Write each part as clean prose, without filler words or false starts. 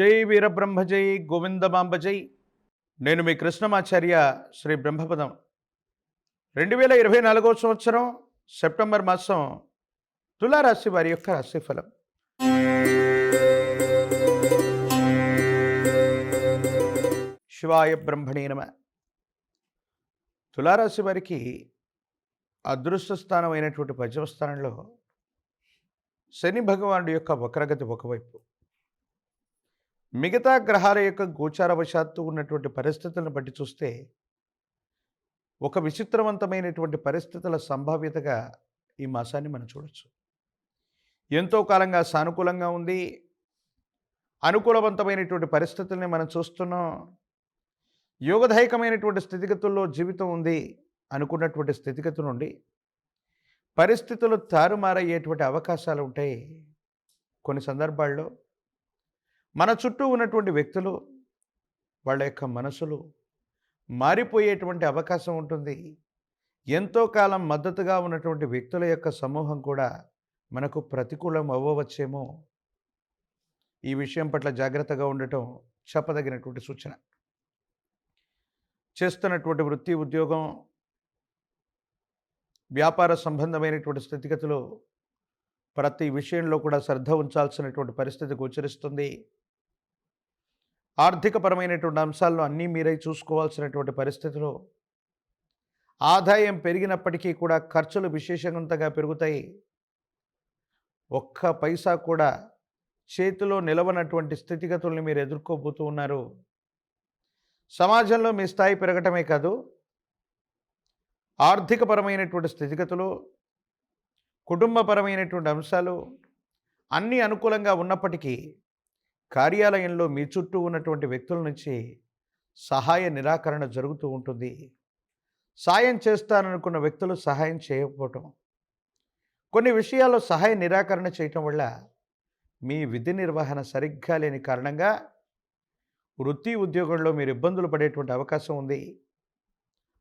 జై వీరబ్రహ్మ జై గోవిందమాంబ జై. నేను మీ కృష్ణమాచార్య శ్రీ బ్రహ్మపదం. 2024 సంవత్సరం సెప్టెంబర్ మాసం తులారాశి వారి యొక్క రాశిఫలం. శివాయ బ్రహ్మణే నమ. తులారాశి వారికి అదృష్ట స్థానం అయినటువంటి పంచమ స్థానంలో శని భగవానుడి యొక్క వక్రగతి ఒకవైపు, మిగతా గ్రహాల యొక్క గోచారవశాత్తు ఉన్నటువంటి పరిస్థితులను బట్టి చూస్తే ఒక విచిత్రవంతమైనటువంటి పరిస్థితుల సంభావ్యతగా ఈ మాసాన్ని మనం చూడొచ్చు. ఎంతో కాలంగా సానుకూలంగా ఉంది, అనుకూలవంతమైనటువంటి పరిస్థితుల్ని మనం చూస్తున్నాం. యోగదాయకమైనటువంటి స్థితిగతుల్లో జీవితం ఉంది అనుకున్నటువంటి స్థితిగతి నుండి పరిస్థితులు తారుమారయ్యేటువంటి అవకాశాలు ఉంటాయి. కొన్ని సందర్భాల్లో మన చుట్టూ ఉన్నటువంటి వ్యక్తులు, వాళ్ళ యొక్క మనసులు మారిపోయేటువంటి అవకాశం ఉంటుంది. ఎంతో కాలం మద్దతుగా ఉన్నటువంటి వ్యక్తుల యొక్క సమూహం కూడా మనకు ప్రతికూలం అవ్వవచ్చేమో. ఈ విషయం పట్ల జాగ్రత్తగా ఉండటం చెప్పదగినటువంటి సూచన. చేస్తున్నటువంటి వృత్తి, ఉద్యోగం, వ్యాపార సంబంధమైనటువంటి స్థితిగతులు ప్రతి విషయంలో కూడా శ్రద్ధ ఉంచాల్సినటువంటి పరిస్థితి గోచరిస్తుంది. ఆర్థికపరమైనటువంటి అంశాల్లో అన్నీ మీరై చూసుకోవాల్సినటువంటి పరిస్థితిలో ఆదాయం పెరిగినప్పటికీ కూడా ఖర్చులు విశేషంగా పెరుగుతాయి. ఒక్క పైసా కూడా చేతిలో నిలవనటువంటి స్థితిగతుల్ని మీరు ఎదుర్కోబోతూ ఉన్నారు. సమాజంలో మీ స్థాయి పెరగటమే కాదు, ఆర్థికపరమైనటువంటి స్థితిగతులు, కుటుంబపరమైనటువంటి అంశాలు అన్నీ అనుకూలంగా ఉన్నప్పటికీ కార్యాలయంలో మీ చుట్టూ ఉన్నటువంటి వ్యక్తుల నుంచి సహాయ నిరాకరణ జరుగుతూ ఉంటుంది. సాయం చేస్తాననుకున్న వ్యక్తులు సహాయం చేయకపోవటం, కొన్ని విషయాల్లో సహాయ నిరాకరణ చేయటం వల్ల మీ విధి నిర్వహణ సరిగ్గా లేని కారణంగా వృత్తి, ఉద్యోగంలో మీరు ఇబ్బందులు పడేటువంటి అవకాశం ఉంది.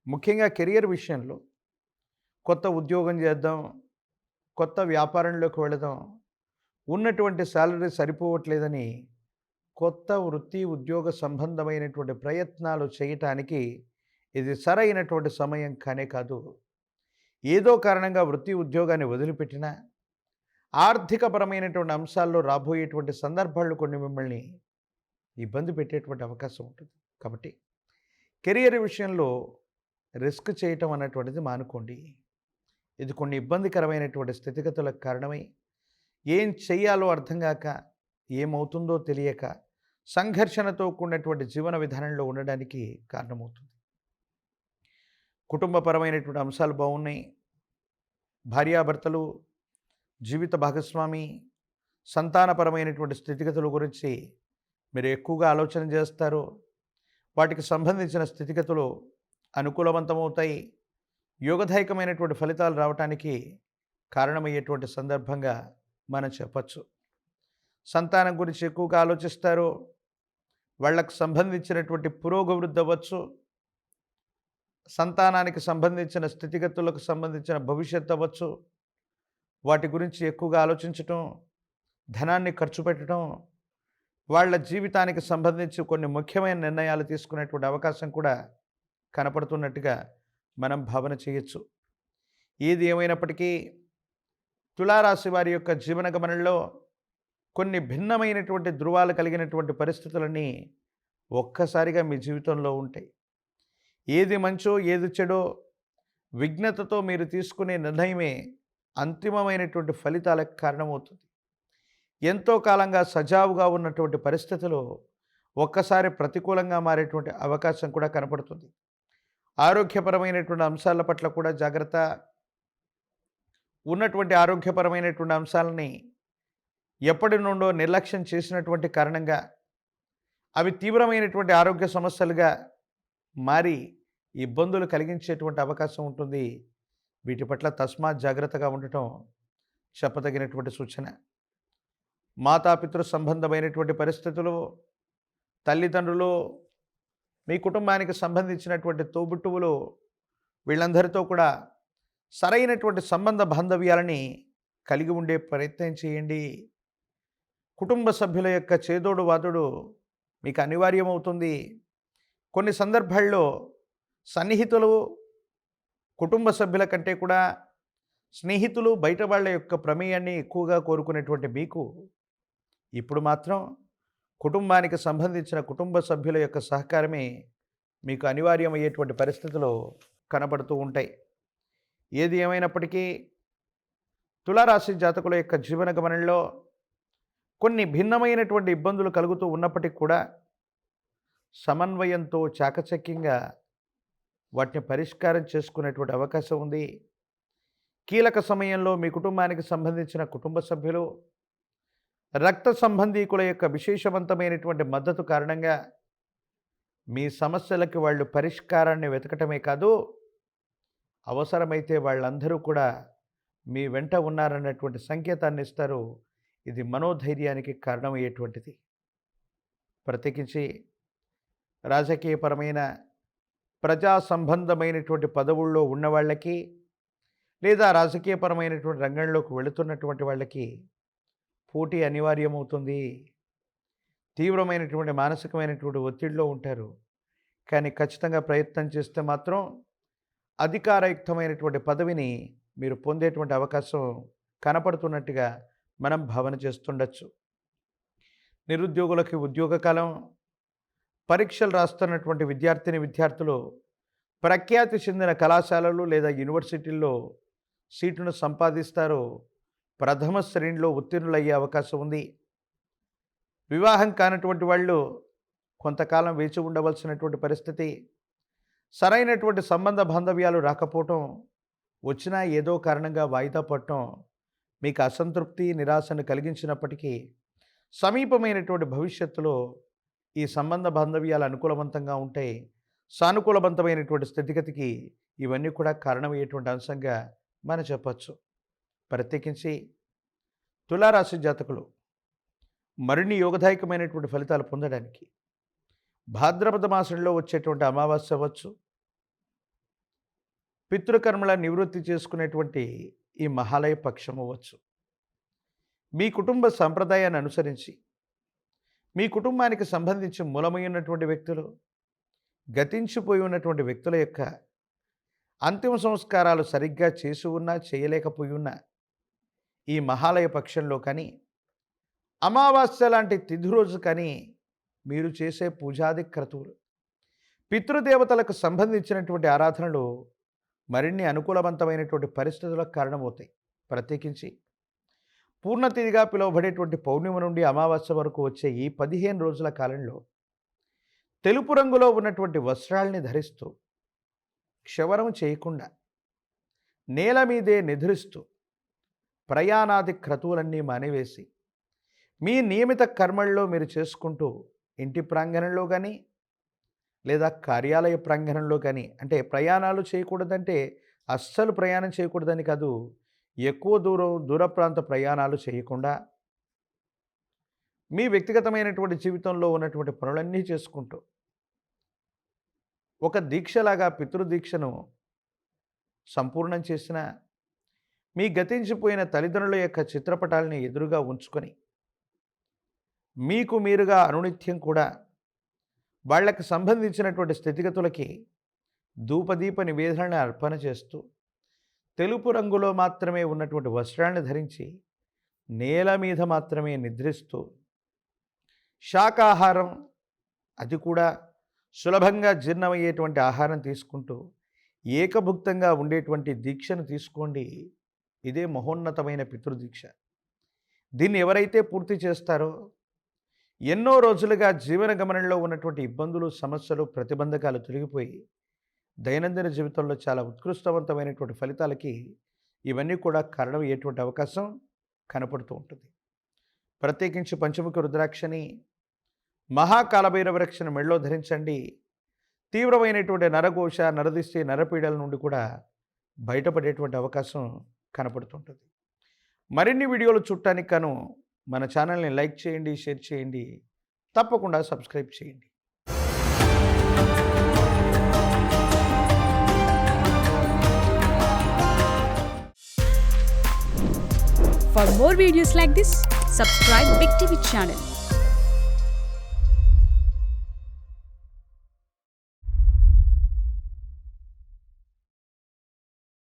ముఖ్యంగా కెరియర్ విషయంలో కొత్త ఉద్యోగం చేద్దాం, కొత్త వ్యాపారంలోకి వెళదాం, ఉన్నటువంటి శాలరీ సరిపోవట్లేదని కొత్త వృత్తి, ఉద్యోగ సంబంధమైనటువంటి ప్రయత్నాలు చేయటానికి ఇది సరైనటువంటి సమయం కానే కాదు. ఏదో కారణంగా వృత్తి, ఉద్యోగాన్ని వదిలిపెట్టినా ఆర్థికపరమైనటువంటి అంశాల్లో రాబోయేటువంటి సందర్భాలు కొన్ని మిమ్మల్ని ఇబ్బంది పెట్టేటువంటి అవకాశం ఉంటుంది. కాబట్టి కెరియర్ విషయంలో రిస్క్ చేయటం అన్నటువంటిది మానుకోండి. ఇది కొన్ని ఇబ్బందికరమైనటువంటి స్థితిగతులకు కారణమై ఏం చెయ్యాలో అర్థం కాక, ఏమవుతుందో తెలియక సంఘర్షణతో కూడినటువంటి జీవన విధానంలో ఉండడానికి కారణమవుతుంది. కుటుంబపరమైనటువంటి అంశాలు బాగున్నాయి. భార్యాభర్తలు, జీవిత భాగస్వామి, సంతానపరమైనటువంటి స్థితిగతుల గురించి మీరు ఎక్కువగా ఆలోచన చేస్తారు. వాటికి సంబంధించిన స్థితిగతులు అనుకూలవంతమవుతాయి. యోగదాయకమైనటువంటి ఫలితాలు రావటానికి కారణమయ్యేటువంటి సందర్భంగా మనం చెప్పచ్చు. సంతానం గురించి ఎక్కువగా ఆలోచిస్తారు. వాళ్ళకు సంబంధించినటువంటి పురోగవృద్ధి అవ్వచ్చు, సంతానానికి సంబంధించిన స్థితిగతులకు సంబంధించిన భవిష్యత్తు అవ్వచ్చు. వాటి గురించి ఎక్కువగా ఆలోచించటం, ధనాన్ని ఖర్చు పెట్టడం, వాళ్ళ జీవితానికి సంబంధించి కొన్ని ముఖ్యమైన నిర్ణయాలు తీసుకునేటువంటి అవకాశం కూడా కనపడుతున్నట్టుగా మనం భావన చేయొచ్చు. ఏది ఏమైనప్పటికీ తులారాశి వారి యొక్క జీవన గమనంలో కొన్ని భిన్నమైనటువంటి ధృవాలు కలిగినటువంటి పరిస్థితులన్నీ ఒక్కసారిగా మీ జీవితంలో ఉంటాయి. ఏది మంచో ఏది చెడో విజ్ఞతతో మీరు తీసుకునే నిర్ణయమే అంతిమమైనటువంటి ఫలితాలకు కారణమవుతుంది. ఎంతో కాలంగా సజావుగా ఉన్నటువంటి పరిస్థితులు ఒక్కసారి ప్రతికూలంగా మారేటువంటి అవకాశం కూడా కనపడుతుంది. ఆరోగ్యపరమైనటువంటి అంశాల పట్ల కూడా జాగ్రత్త. ఉన్నటువంటి ఆరోగ్యపరమైనటువంటి అంశాలని ఎప్పటి నుండో నిర్లక్ష్యం చేసినటువంటి కారణంగా అవి తీవ్రమైనటువంటి ఆరోగ్య సమస్యలుగా మారి ఇబ్బందులు కలిగించేటువంటి అవకాశం ఉంటుంది. వీటి పట్ల తస్మాత్ జాగ్రత్తగా ఉండటం చెప్పదగినటువంటి సూచన. మాతాపితృ సంబంధమైనటువంటి పరిస్థితులు, తల్లిదండ్రులు, మీ కుటుంబానికి సంబంధించినటువంటి తోబుట్టువులు, వీళ్ళందరితో కూడా సరైనటువంటి సంబంధ బాంధవ్యాలని కలిగి ఉండే ప్రయత్నం చేయండి. కుటుంబ సభ్యుల యొక్క చేదోడు వాదుడు మీకు అనివార్యమవుతుంది. కొన్ని సందర్భాల్లో సన్నిహితులు కుటుంబ సభ్యుల కంటే కూడా స్నేహితులు బయట వాళ్ళ యొక్క ప్రమేయాన్ని ఎక్కువగా కోరుకునేటువంటి మీకు ఇప్పుడు మాత్రం కుటుంబానికి సంబంధించిన కుటుంబ సభ్యుల యొక్క సహకారమే మీకు అనివార్యమయ్యేటువంటి పరిస్థితులు కనబడుతూ ఉంటాయి. ఏది ఏమైనప్పటికీ తులారాశి జాతకుల యొక్క జీవన గమనంలో కొన్ని భిన్నమైనటువంటి ఇబ్బందులు కలుగుతూ ఉన్నప్పటికీ కూడా సమన్వయంతో చాకచక్యంగా వాటిని పరిష్కారం చేసుకునేటువంటి అవకాశం ఉంది. కీలక సమయంలో మీ కుటుంబానికి సంబంధించిన కుటుంబ సభ్యులు రక్త సంబంధీకుల యొక్క విశేషవంతమైనటువంటి మద్దతు కారణంగా మీ సమస్యలకి వాళ్ళు పరిష్కారాన్ని వెతకటమే కాదు, అవసరమైతే వాళ్ళందరూ కూడా మీ వెంట ఉన్నారన్నటువంటి సంకేతాన్ని ఇస్తారు. ఇది మనోధైర్యానికి కారణమయ్యేటువంటిది. ప్రత్యేకించి రాజకీయపరమైన ప్రజా సంబంధమైనటువంటి పదవుల్లో ఉన్నవాళ్ళకి లేదా రాజకీయపరమైనటువంటి రంగంలోకి వెళుతున్నటువంటి వాళ్ళకి పోటీ అనివార్యమవుతుంది. తీవ్రమైనటువంటి మానసికమైనటువంటి ఒత్తిడిలో ఉంటారు. కానీ ఖచ్చితంగా ప్రయత్నం చేస్తే మాత్రం అధికారయుక్తమైనటువంటి పదవిని మీరు పొందేటువంటి అవకాశం కనపడుతున్నట్టుగా మనం భావన చేస్తుండొచ్చు. నిరుద్యోగులకి ఉద్యోగ కాలం, పరీక్షలు రాస్తున్నటువంటి విద్యార్థులు ప్రఖ్యాతి చెందిన కళాశాలలు లేదా యూనివర్సిటీల్లో సీటును సంపాదిస్తారు. ప్రథమ శ్రేణిలో ఉత్తీర్ణులయ్యే అవకాశం ఉంది. వివాహం కానటువంటి వాళ్ళు కొంతకాలం వేచి ఉండవలసినటువంటి పరిస్థితి, సరైనటువంటి సంబంధ బాంధవ్యాలు రాకపోవటం, వచ్చినా ఏదో కారణంగా వాయిదా పడటం మీకు అసంతృప్తి, నిరాశను కలిగించినప్పటికీ సమీపమైనటువంటి భవిష్యత్తులో ఈ సంబంధ బాంధవ్యాలు అనుకూలవంతంగా ఉంటాయి. సానుకూలవంతమైనటువంటి స్థితిగతికి ఇవన్నీ కూడా కారణమయ్యేటువంటి అంశంగా మనం చెప్పచ్చు. ప్రత్యేకించి తులారాశి జాతకులు మరిన్ని యోగదాయకమైనటువంటి ఫలితాలు పొందడానికి భాద్రపద మాసంలో వచ్చేటువంటి అమావాస్య అవ్వచ్చు, పితృకర్మల నివృత్తి చేసుకునేటువంటి ఈ మహాలయ పక్షం అవ్వచ్చు, మీ కుటుంబ సంప్రదాయాన్ని అనుసరించి మీ కుటుంబానికి సంబంధించి మూలమైనటువంటి వ్యక్తులు, గతించిపోయి ఉన్నటువంటి వ్యక్తుల యొక్క అంతిమ సంస్కారాలు సరిగ్గా చేసి ఉన్నా చేయలేకపోయి ఉన్నా ఈ మహాలయ పక్షంలో కానీ అమావాస్య లాంటి తిథి రోజు కానీ మీరు చేసే పూజాది క్రతువులు, పితృదేవతలకు సంబంధించినటువంటి ఆరాధనలు మరిన్ని అనుకూలవంతమైనటువంటి పరిస్థితులకు కారణమవుతాయి. ప్రత్యేకించి పూర్ణతిథిగా పిలువబడేటువంటి పౌర్ణిమ నుండి అమావాస్య వరకు వచ్చే ఈ 15 రోజుల కాలంలో తెలుపు రంగులో ఉన్నటువంటి వస్త్రాల్ని ధరిస్తూ, క్షవరం చేయకుండా నేల మీదే నిద్రిస్తూ, ప్రయాణాది క్రతువులన్నీ మానివేసి మీ నియమిత కర్మల్లో మీరు చేసుకుంటూ ఇంటి ప్రాంగణంలో కానీ లేదా కార్యాలయ ప్రాంగణంలో కానీ, అంటే ప్రయాణాలు చేయకూడదంటే అస్సలు ప్రయాణం చేయకూడదని కాదు, ఎక్కువ దూర ప్రాంత ప్రయాణాలు చేయకుండా మీ వ్యక్తిగతమైనటువంటి జీవితంలో ఉన్నటువంటి పనులన్నీ చేసుకుంటూ ఒక దీక్షలాగా పితృదీక్షను సంపూర్ణం చేసిన మీ గతించిపోయిన తల్లిదండ్రుల యొక్క చిత్రపటాలని ఎదురుగా ఉంచుకొని మీకు మీరుగా అనునిత్యం కూడా వాళ్ళకి సంబంధించినటువంటి స్థితిగతులకి ధూపదీప నివేదనని అర్పణ చేస్తూ తెలుపు రంగులో మాత్రమే ఉన్నటువంటి వస్త్రాన్ని ధరించి నేల మీద మాత్రమే నిద్రిస్తూ శాకాహారం, అది కూడా సులభంగా జీర్ణమయ్యేటువంటి ఆహారం తీసుకుంటూ ఏకభుక్తంగా ఉండేటువంటి దీక్షను తీసుకోండి. ఇదే మహోన్నతమైన పితృదీక్ష. దీన్ని ఎవరైతే పూర్తి చేస్తారో ఎన్నో రోజులుగా జీవన గమనంలో ఉన్నటువంటి ఇబ్బందులు, సమస్యలు, ప్రతిబంధకాలు తొలగిపోయి దైనందిన జీవితంలో చాలా ఉత్కృష్టవంతమైనటువంటి ఫలితాలకి ఇవన్నీ కూడా కారణమయ్యేటువంటి అవకాశం కనపడుతూ ఉంటుంది. ప్రత్యేకించి పంచముఖ రుద్రాక్షని, మహాకాలభైరవ రక్షను మెడలో ధరించండి. తీవ్రమైనటువంటి నరఘోష, నరదిష్టి, నరపీడల నుండి కూడా బయటపడేటువంటి అవకాశం కనపడుతుంటుంది. మరిన్ని వీడియోలు చూడటానికి గాను మన ఛానల్ని లైక్ చేయండి, షేర్ చేయండి, తప్పకుండా సబ్స్క్రైబ్ చేయండి. For more videos like this, Subscribe Big TV channel